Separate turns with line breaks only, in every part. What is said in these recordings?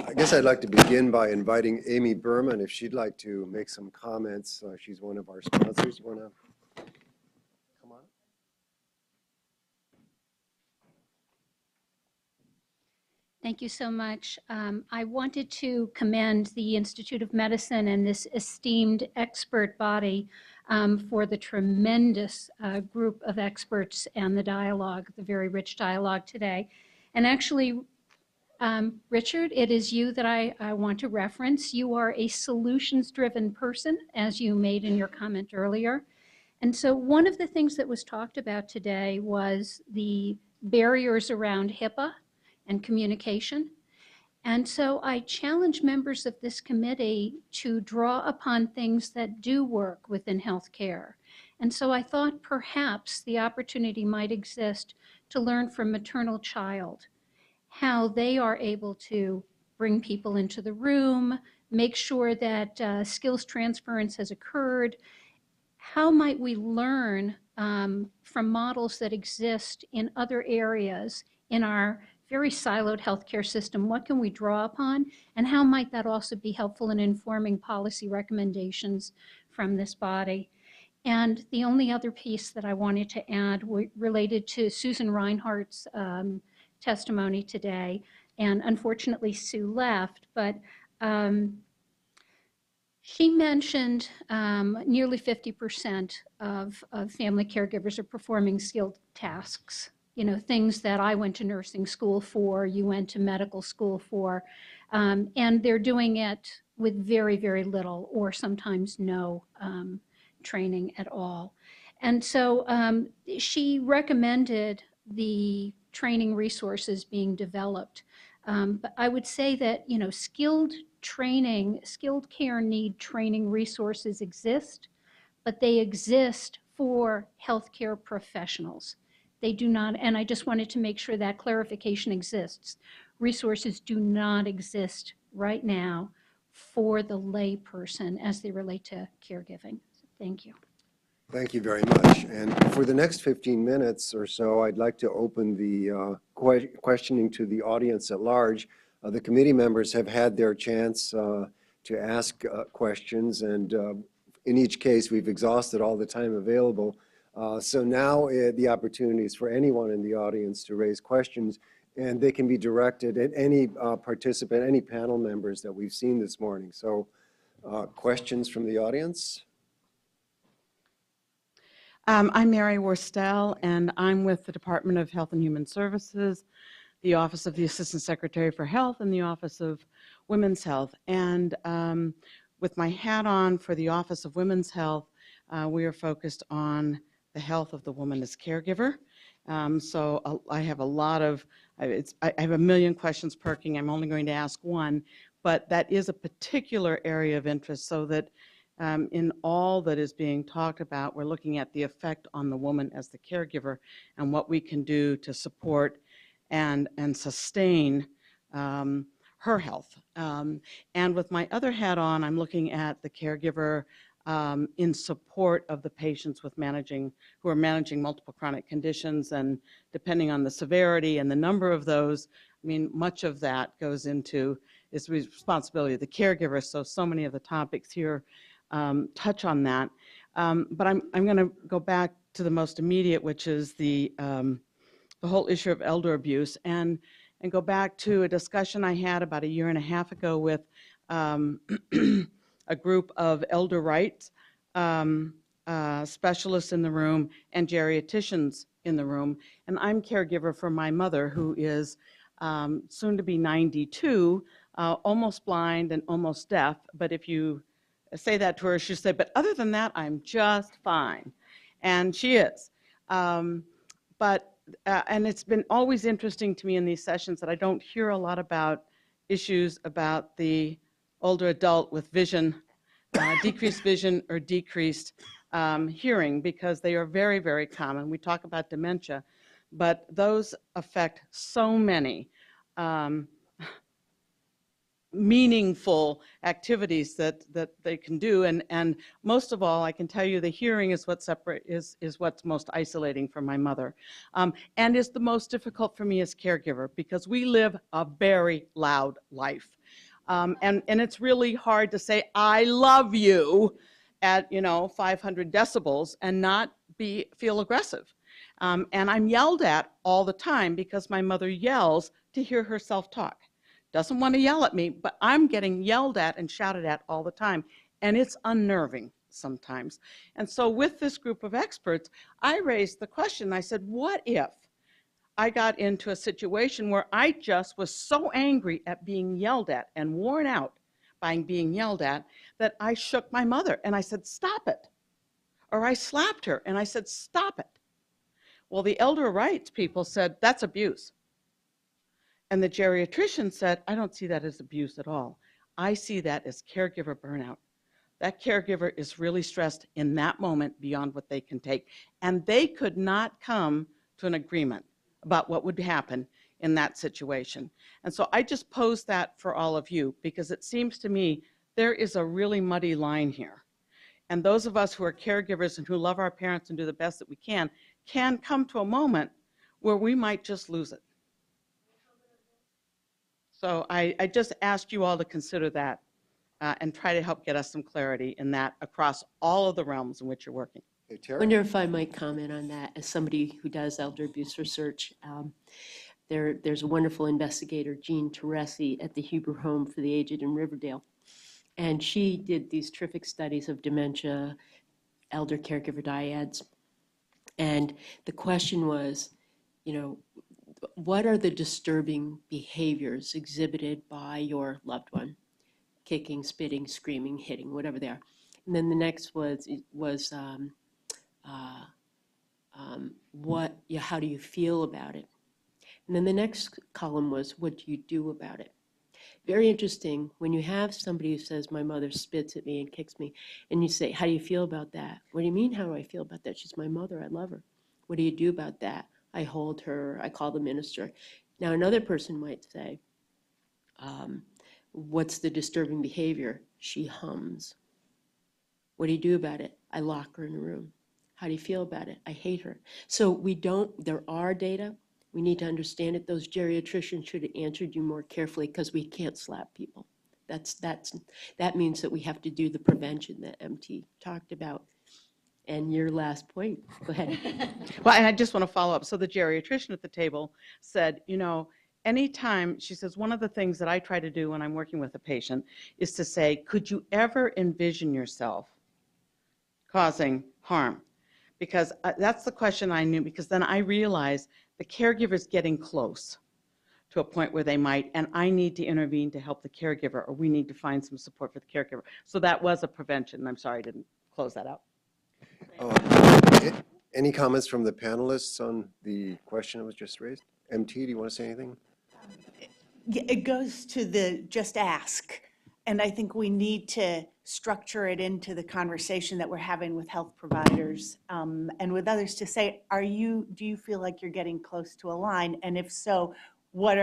I guess I'd like to begin by inviting Amy Berman if she'd like to make some comments. She's one of our sponsors. You want to come on?
Thank you so much. I wanted to commend the Institute of Medicine and this esteemed expert body for the tremendous group of experts and the dialogue, the very rich dialogue today. And actually, Richard, it is you that I want to reference. You are a solutions-driven person, as you made in your comment earlier. And so one of the things that was talked about today was the barriers around Hipaa and communication. And so I challenge members of this committee to draw upon things that do work within healthcare. And so I thought perhaps the opportunity might exist to learn from maternal child how they are able to bring people into the room, make sure that skills transference has occurred. How might we learn from models that exist in other areas in our very siloed healthcare system? What can we draw upon? And how might that also be helpful in informing policy recommendations from this body? And the only other piece that I wanted to add related to Susan Reinhardt's testimony today. And unfortunately, Sue left, but she mentioned nearly 50% of family caregivers are performing skilled tasks. You know, things that I went to nursing school for, you went to medical school for, and they're doing it with very, very little or sometimes no training at all. And so she recommended the training resources being developed. But I would say that, you know, skilled care need training resources exist, but they exist for healthcare professionals. They do not, and I just wanted to make sure that clarification exists. Resources do not exist right now for the lay person as they relate to caregiving. So thank you.
Thank you very much. And for the next 15 minutes or so, I'd like to open the questioning to the audience at large. The committee members have had their chance to ask questions, and in each case, we've exhausted all the time available. So now the opportunity is for anyone in the audience to raise questions, and they can be directed at any participant, any panel members that we've seen this morning. So questions from the audience?
I'm Mary Worstel, and I'm with the Department of Health and Human Services, the Office of the Assistant Secretary for Health, and the Office of Women's Health. And with my hat on for the Office of Women's Health, we are focused on the health of the woman as caregiver. So I have a lot of, I have a million questions perking. I'm only going to ask one, but that is a particular area of interest, so that in all that is being talked about, we're looking at the effect on the woman as the caregiver and what we can do to support and sustain her health. And with my other hat on, I'm looking at the caregiver in support of the patients with who are managing multiple chronic conditions, and depending on the severity and the number of those, I mean, much of that goes into is the responsibility of the caregiver. So many of the topics here touch on that. But I'm going to go back to the most immediate, which is the whole issue of elder abuse, and go back to a discussion I had about a year and a half ago with a group of elder rights specialists in the room and geriatricians in the room. And I'm caregiver for my mother, who is soon to be 92, almost blind and almost deaf. But if you say that to her, she'll say, but other than that, I'm just fine. And she is. And it's been always interesting to me in these sessions that I don't hear a lot about issues about the older adult with vision, decreased vision or decreased hearing, because they are very, very common. We talk about dementia, but those affect so many. meaningful activities that they can do. And most of all, I can tell you the hearing is what's most isolating for my mother, and is the most difficult for me as caregiver, because we live a very loud life. And it's really hard to say, I love you at, 500 decibels and not feel aggressive. And I'm yelled at all the time because my mother yells to hear herself talk. Doesn't want to yell at me, but I'm getting yelled at and shouted at all the time. And it's unnerving sometimes. And so with this group of experts, I raised the question. I said, what if I got into a situation where I just was so angry at being yelled at and worn out by being yelled at that I shook my mother and I said, stop it. Or I slapped her and I said, stop it. Well, the elder rights people said, that's abuse. And the geriatrician said, I don't see that as abuse at all. I see that as caregiver burnout. That caregiver is really stressed in that moment beyond what they can take. And they could not come to an agreement about what would happen in that situation. And so I just posed that for all of you, because it seems to me there is a really muddy line here. And those of us who are caregivers and who love our parents and do the best that we can come to a moment where we might just lose it. So I just asked you all to consider that and try to help get us some clarity in that across all of the realms in which you're working.
Hey,
I
Terry?
wonder if I might comment on that as somebody who does elder abuse research. There's a wonderful investigator, Jean Teresi, at the Huber Home for the Aged in Riverdale. And she did these terrific studies of dementia, elder caregiver dyads. And the question was, what are the disturbing behaviors exhibited by your loved one? Kicking, spitting, screaming, hitting, whatever they are. And then the next was how do you feel about it? And then the next column was, what do you do about it? Very interesting when you have somebody who says, my mother spits at me and kicks me, and you say, how do you feel about that? What do you mean, how do I feel about that? She's my mother, I love her. What do you do about that? I hold her, I call the minister. Now another person might say, what's the disturbing behavior? She hums. What do you do about it? I lock her in a room. How do you feel about it? I hate her. So there are data. We need to understand it. Those geriatricians should have answered you more carefully, because we can't slap people. That means that we have to do the prevention that MT talked about. And your last point, go ahead.
Well, and I just want to follow up. So the geriatrician at the table said, anytime, she says, one of the things that I try to do when I'm working with a patient is to say, could you ever envision yourself causing harm? Because that's the question I knew, because then I realized the caregiver's getting close to a point where they might, and I need to intervene to help the caregiver, or we need to find some support for the caregiver. So that was a prevention. I'm sorry I didn't close that out.
Any comments from the panelists on the question that was just raised? MT, do you want to say anything?
It goes to the just ask. And I think we need to structure it into the conversation that we're having with health providers and with others to say, do you feel like you're getting close to a line? And if so, what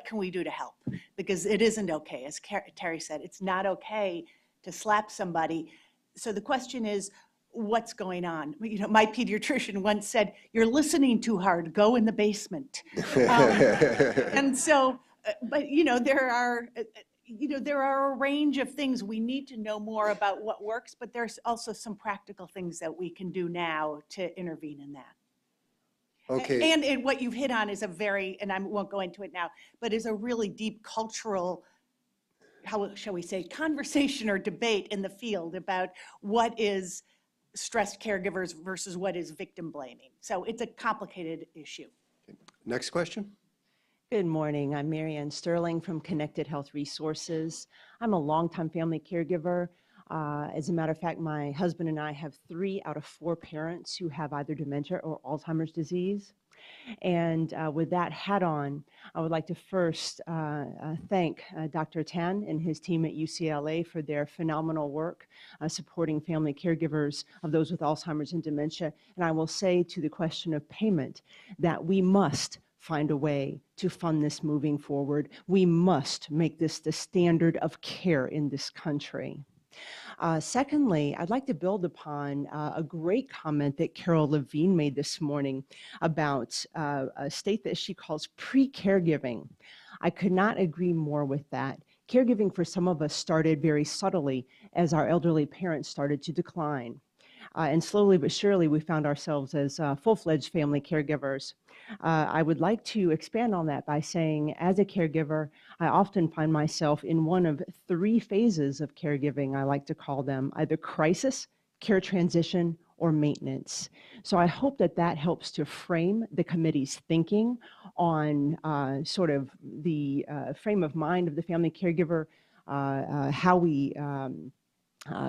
can we do to help? Because it isn't okay. As Terry said, it's not okay to slap somebody. So the question is, what's going on? My pediatrician once said, you're listening too hard, go in the basement. And so, but there are a range of things. We need to know more about what works, but there's also some practical things that we can do now to intervene in that.
Okay.
And what you've hit on is and I won't go into it now, but is a really deep cultural, how shall we say, conversation or debate in the field about what is stressed caregivers versus what is victim blaming. So it's a complicated issue.
Next question.
Good morning. I'm Marianne Sterling from Connected Health Resources. I'm a longtime family caregiver. As a matter of fact, my husband and I have 3 out of 4 parents who have either dementia or Alzheimer's disease. And with that hat on, I would like to first thank Dr. Tan and his team at UCLA for their phenomenal work supporting family caregivers of those with Alzheimer's and dementia. And I will say to the question of payment that we must find a way to fund this moving forward. We must make this the standard of care in this country. Secondly, I'd like to build upon a great comment that Carol Levine made this morning about a state that she calls pre-caregiving. I could not agree more with that. Caregiving for some of us started very subtly as our elderly parents started to decline. And slowly but surely, we found ourselves as full-fledged family caregivers. I would like to expand on that by saying, as a caregiver, I often find myself in one of three phases of caregiving, I like to call them, either crisis, care transition, or maintenance. So I hope that that helps to frame the committee's thinking on sort of the frame of mind of the family caregiver, how we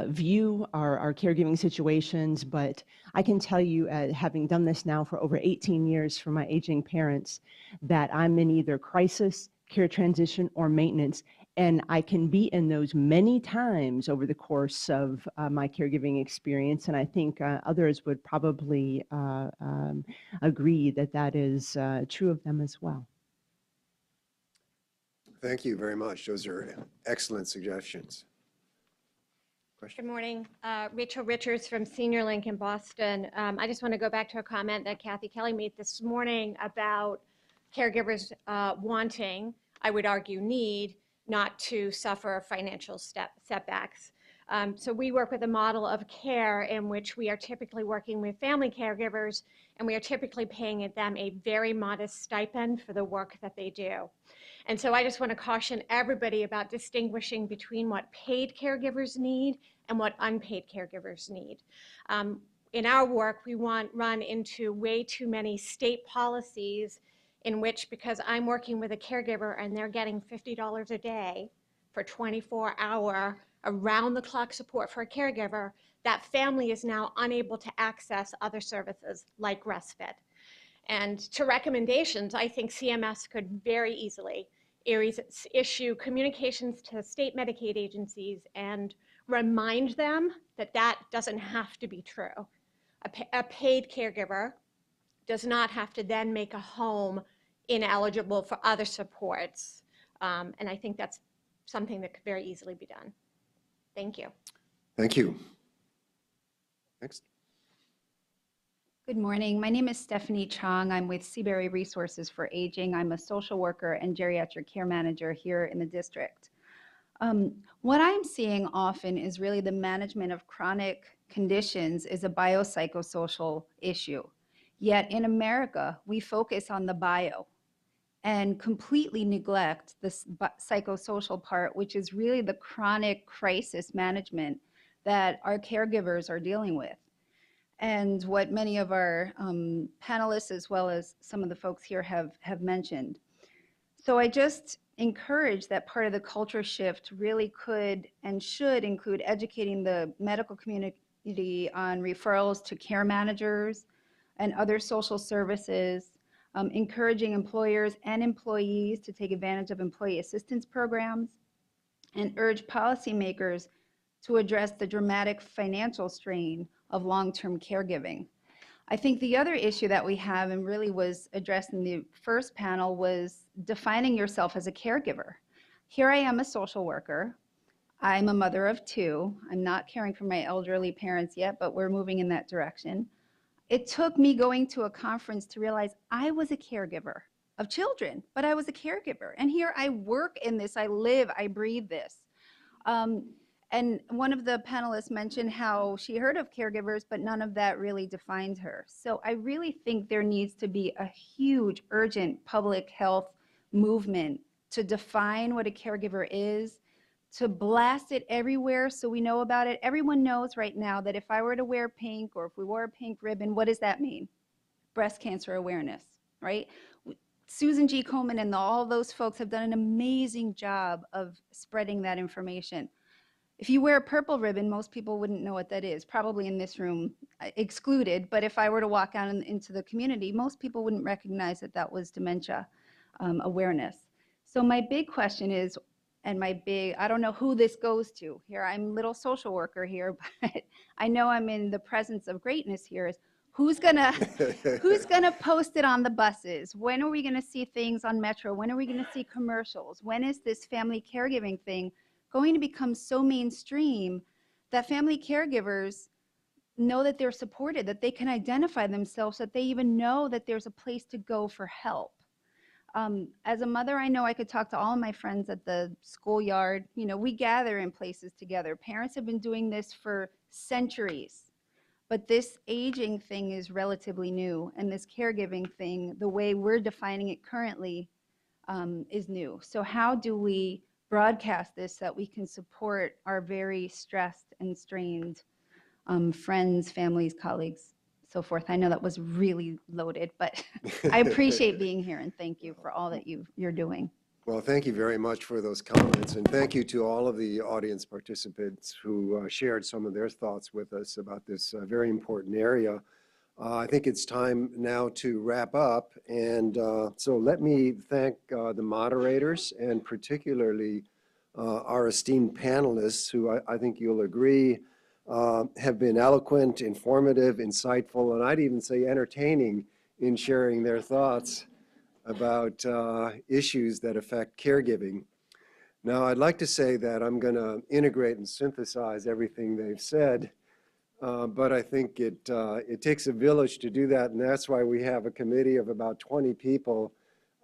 view our caregiving situations. But I can tell you, having done this now for over 18 years for my aging parents, that I'm in either crisis, care transition, or maintenance. And I can be in those many times over the course of my caregiving experience. And I think others would probably agree that that is true of them as well.
Thank you very much. Those are excellent suggestions.
Good morning. Rachel Richards from Senior Link in Boston. I just want to go back to a comment that Kathy Kelly made this morning about caregivers wanting, I would argue need, not to suffer financial setbacks. So we work with a model of care in which we are typically working with family caregivers, and we are typically paying them a very modest stipend for the work that they do. And so I just want to caution everybody about distinguishing between what paid caregivers need and what unpaid caregivers need. In our work, we run into way too many state policies in which, because I'm working with a caregiver and they're getting $50 a day for 24-hour around-the-clock support for a caregiver, that family is now unable to access other services like respite. And to recommendations, I think CMS could very easily issue communications to state Medicaid agencies and remind them that that doesn't have to be true. A paid caregiver does not have to then make a home ineligible for other supports. And I think that's something that could very easily be done. Thank you.
Thank you. Next.
Good morning. My name is Stephanie Chong. I'm with Seabury Resources for Aging. I'm a social worker and geriatric care manager here in the district. What I'm seeing often is really the management of chronic conditions is a biopsychosocial issue. Yet in America, we focus on the bio and completely neglect the psychosocial part, which is really the chronic crisis management that our caregivers are dealing with. And what many of our panelists, as well as some of the folks here have mentioned. So I just encourage that part of the culture shift really could and should include educating the medical community on referrals to care managers and other social services, encouraging employers and employees to take advantage of employee assistance programs, and urge policymakers to address the dramatic financial strain of long-term caregiving. I think the other issue that we have, and really was addressed in the first panel, was defining yourself as a caregiver. Here I am, a social worker. I'm a mother of two. I'm not caring for my elderly parents yet, but we're moving in that direction. It took me going to a conference to realize I was a caregiver of children, but I was a caregiver. And here I work in this, I live, I breathe this. And one of the panelists mentioned how she heard of caregivers, but none of that really defined her. So I really think there needs to be a huge, urgent public health movement to define what a caregiver is, to blast it everywhere so we know about it. Everyone knows right now that if I were to wear pink, or if we wore a pink ribbon, what does that mean? Breast cancer awareness, right? Susan G. Komen and all those folks have done an amazing job of spreading that information. If you wear a purple ribbon, most people wouldn't know what that is, probably in this room excluded, but if I were to walk out into the community, most people wouldn't recognize that that was dementia awareness. So my big question is, and I don't know who this goes to here, I'm a little social worker here, but I know I'm in the presence of greatness here, is Who's gonna post it on the buses? When are we gonna see things on Metro? When are we gonna see commercials? When is this family caregiving thing going to become so mainstream that family caregivers know that they're supported, that they can identify themselves, that they even know that there's a place to go for help? As a mother, I know I could talk to all of my friends at the schoolyard. You know, we gather in places together. Parents have been doing this for centuries. But this aging thing is relatively new, and this caregiving thing, the way we're defining it currently, is new. So how do we broadcast this so that we can support our very stressed and strained friends, families, colleagues, so forth? I know that was really loaded, but I appreciate being here, and thank you for all that you're doing.
Well, thank you very much for those comments, and thank you to all of the audience participants who shared some of their thoughts with us about this very important area. I think it's time now to wrap up, and so let me thank the moderators, and particularly our esteemed panelists, who I think you'll agree have been eloquent, informative, insightful, and I'd even say entertaining in sharing their thoughts about issues that affect caregiving. Now, I'd like to say that I'm going to integrate and synthesize everything they've said, but I think it takes a village to do that, and that's why we have a committee of about 20 people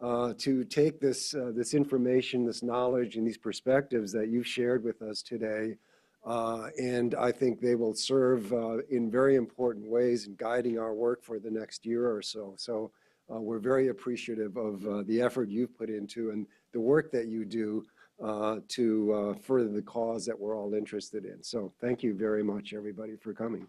to take this information, this knowledge, and these perspectives that you've shared with us today, and I think they will serve in very important ways in guiding our work for the next year or so. So we're very appreciative of the effort you've put into and the work that you do to further the cause that we're all interested in. So thank you very much, everybody, for coming.